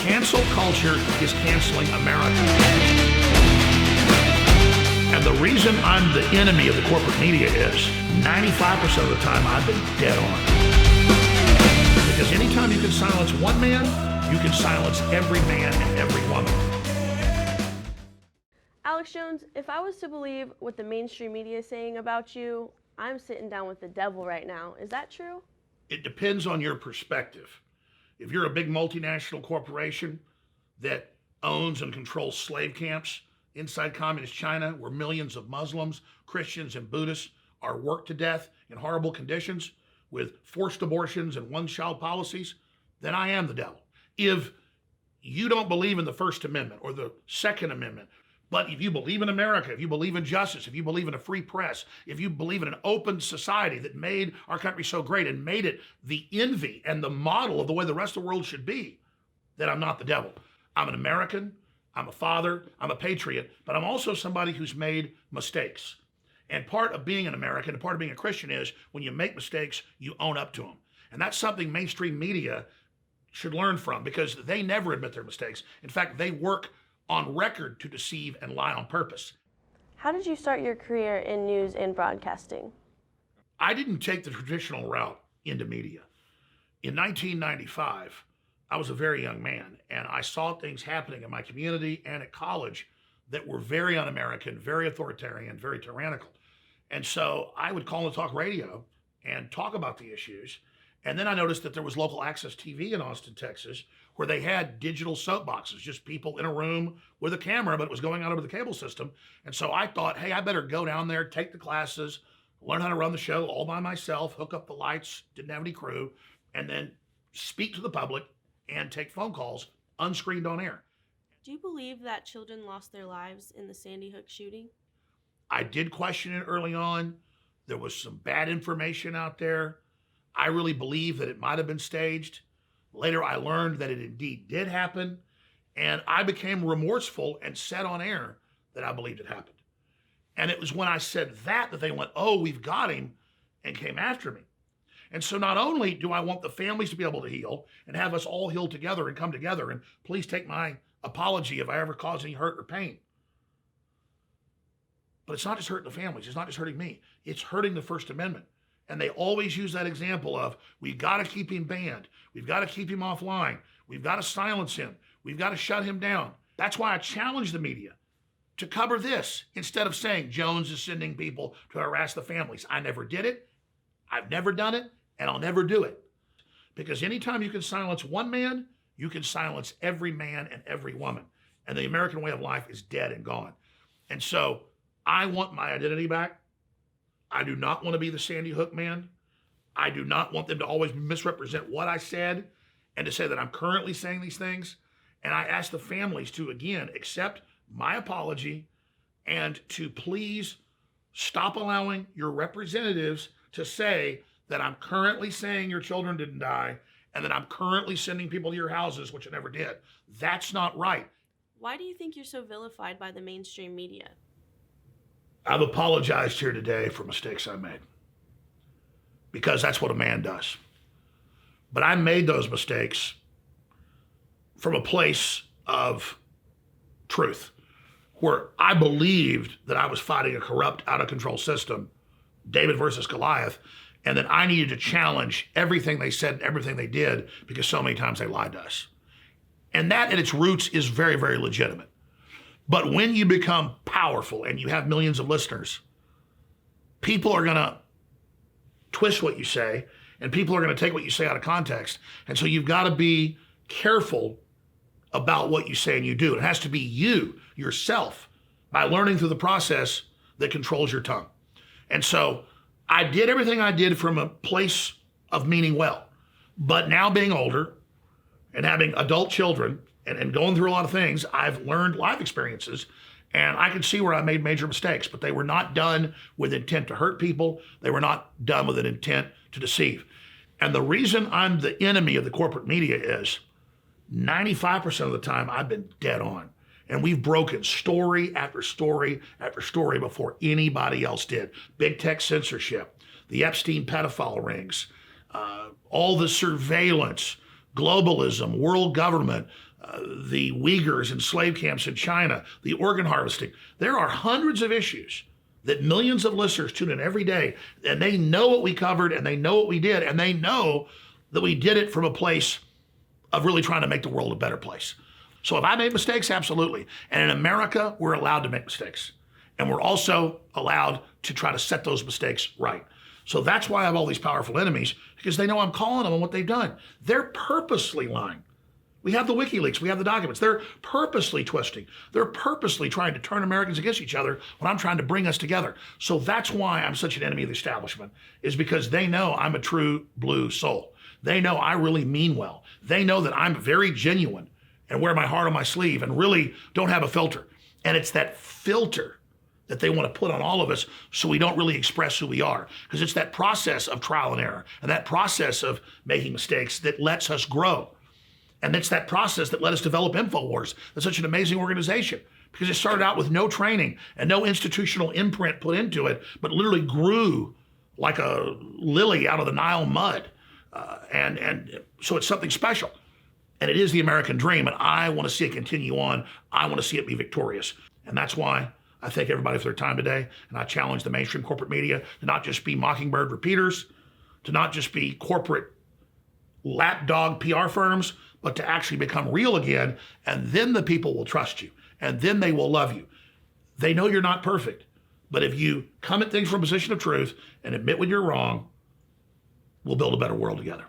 Cancel culture is canceling America. And the reason I'm the enemy of the corporate media is 95% of the time I've been dead on. Because anytime you can silence one man, you can silence every man and every woman. Alex Jones, if I was to believe what the mainstream media is saying about you, I'm sitting down with the devil right now. Is that true? It depends on your perspective. If you're a big multinational corporation that owns and controls slave camps inside communist China, where millions of Muslims, Christians, and Buddhists are worked to death in horrible conditions with forced abortions and one-child policies, then I am the devil. If you don't believe in the First Amendment or the Second Amendment, but if you believe in America, if you believe in justice, if you believe in a free press, if you believe in an open society that made our country so great and made it the envy and the model of the way the rest of the world should be, then I'm not the devil. I'm an American, I'm a father, I'm a patriot, but I'm also somebody who's made mistakes. And part of being an American and part of being a Christian is when you make mistakes, you own up to them. And that's something mainstream media should learn from, because they never admit their mistakes. In fact, they work on record to deceive and lie on purpose. How did you start your career in news and broadcasting? I didn't take the traditional route into media. In 1995, I was a very young man, and I saw things happening in my community and at college that were very un-American, very authoritarian, very tyrannical. And so I would call and talk radio and talk about the issues. And then I noticed that there was local access TV in Austin, Texas, where they had digital soapboxes, just people in a room with a camera, but it was going out over the cable system. And so I thought, hey, I better go down there, take the classes, learn how to run the show all by myself, hook up the lights, didn't have any crew, and then speak to the public and take phone calls unscreened on air. Do you believe that children lost their lives in the Sandy Hook shooting? I did question it early on. There was some bad information out there. I really believe that it might have been staged. Later, I learned that it indeed did happen, and I became remorseful and said on air that I believed it happened. And it was when I said that they went, oh, we've got him, and came after me. And so not only do I want the families to be able to heal and have us all heal together and come together, and please take my apology if I ever caused any hurt or pain. But it's not just hurting the families. It's not just hurting me. It's hurting the First Amendment. And they always use that example of, we've got to keep him banned. We've got to keep him offline. We've got to silence him. We've got to shut him down. That's why I challenge the media to cover this instead of saying Jones is sending people to harass the families. I never did it. I've never done it, and I'll never do it. Because anytime you can silence one man, you can silence every man and every woman. And the American way of life is dead and gone. And so I want my identity back. I do not want to be the Sandy Hook man. I do not want them to always misrepresent what I said and to say that I'm currently saying these things. And I ask the families to, again, accept my apology and to please stop allowing your representatives to say that I'm currently saying your children didn't die and that I'm currently sending people to your houses, which I never did. That's not right. Why do you think you're so vilified by the mainstream media? I've apologized here today for mistakes I made, because that's what a man does. But I made those mistakes from a place of truth, where I believed that I was fighting a corrupt, out of control system, David versus Goliath, and that I needed to challenge everything they said and everything they did, because so many times they lied to us. And that at its roots is very, very legitimate. But when you become powerful and you have millions of listeners, people are gonna twist what you say, and people are gonna take what you say out of context. And so you've gotta be careful about what you say and you do. It has to be you, yourself, by learning through the process that controls your tongue. And so I did everything I did from a place of meaning well. But now being older and having adult children, and going through a lot of things, I've learned life experiences, and I can see where I made major mistakes, but they were not done with intent to hurt people. They were not done with an intent to deceive. And the reason I'm the enemy of the corporate media is 95% of the time I've been dead on. And we've broken story after story after story before anybody else did. Big tech censorship, the Epstein pedophile rings, all the surveillance, globalism, world government, the Uyghurs in slave camps in China, the organ harvesting. There are hundreds of issues that millions of listeners tune in every day, and they know what we covered, and they know what we did, and they know that we did it from a place of really trying to make the world a better place. So if I made mistakes, absolutely. And in America, we're allowed to make mistakes. And we're also allowed to try to set those mistakes right. So that's why I have all these powerful enemies, because they know I'm calling them on what they've done. They're purposely lying. We have the WikiLeaks, we have the documents. They're purposely twisting. They're purposely trying to turn Americans against each other when I'm trying to bring us together. So that's why I'm such an enemy of the establishment, is because they know I'm a true blue soul. They know I really mean well. They know that I'm very genuine and wear my heart on my sleeve and really don't have a filter. And it's that filter that they want to put on all of us so we don't really express who we are. Because it's that process of trial and error and that process of making mistakes that lets us grow. And it's that process that let us develop InfoWars. That's such an amazing organization, because it started out with no training and no institutional imprint put into it, but literally grew like a lily out of the Nile mud. And so it's something special. And it is the American dream, and I want to see it continue on. I want to see it be victorious. And that's why I thank everybody for their time today, and I challenge the mainstream corporate media to not just be Mockingbird repeaters, to not just be corporate lapdog PR firms, but to actually become real again, and then the people will trust you, and then they will love you. They know you're not perfect, but if you come at things from a position of truth and admit when you're wrong, we'll build a better world together.